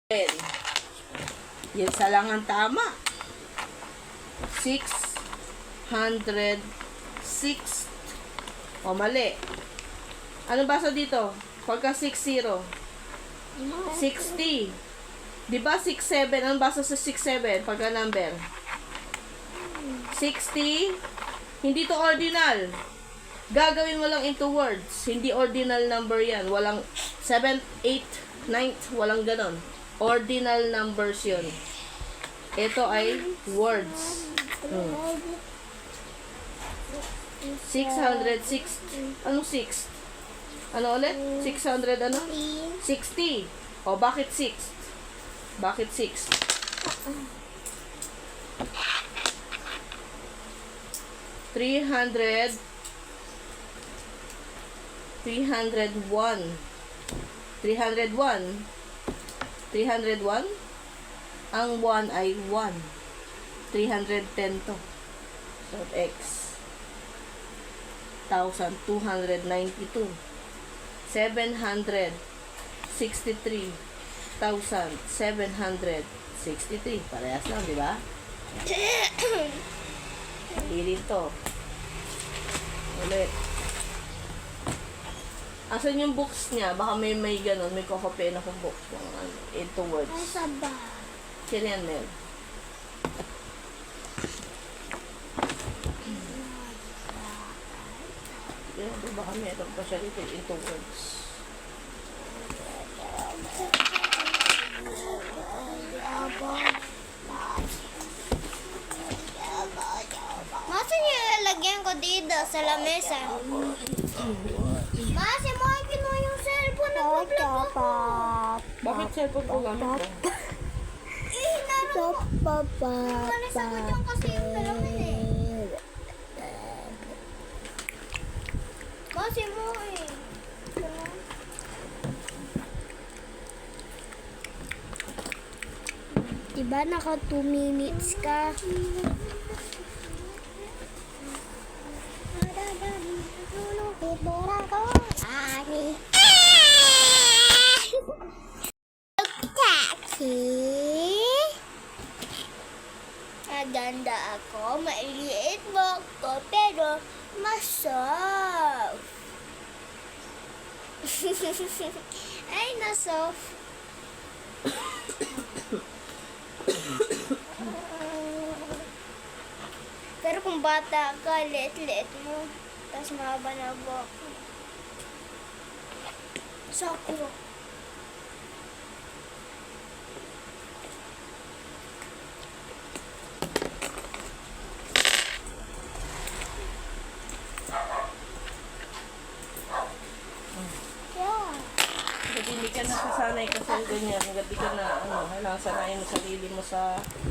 Yan sa lang ang tama. 606. O, mali. Ano basa dito? Pagka 60. 60. Diba 67? Ano basa sa 67? Pagka number? 60. Hindi to ordinal. Gagawin mo lang into words. Hindi ordinal number yan. Walang 7, 8, 9, walang ganon. Ordinal numbers yun. Ito ay words. 606. Anong 6? Ano ulit? 600 ano? 60. O, bakit 6? Bakit 6? $301. 301. 301? Ang 1 ay 1. 310 to. So, X. 1,292. 763,763. Parehas lang, di ba? Hindi to. Ulit. Asan yung books niya? Baka may ganun. May kokopin akong books. Into words. Nasa ba? Sino yan, Mel? Yan, baka meron pa siya dito. Into words. Masa niyo lalagyan ko dito sa lamesa? Masi mo ay kinuha yung cellphone na vlog ako. Bakit cellphone ko gamit mo? Hinarap mo. Umalis ako dyan kasi yung salamin eh. Masi mo eh. Diba naka 2 minutes ka? Maganda ako, mailiit mo ako, pero masoft. Ay, nasoft. Pero kung bata ka, liit-liit mo, tapos mahaba na buhok mo. Sakuro. Hindi ka nasasanay kasi ganyan. Hanggang di ka na, kailangan sanayin mo sarili mo sa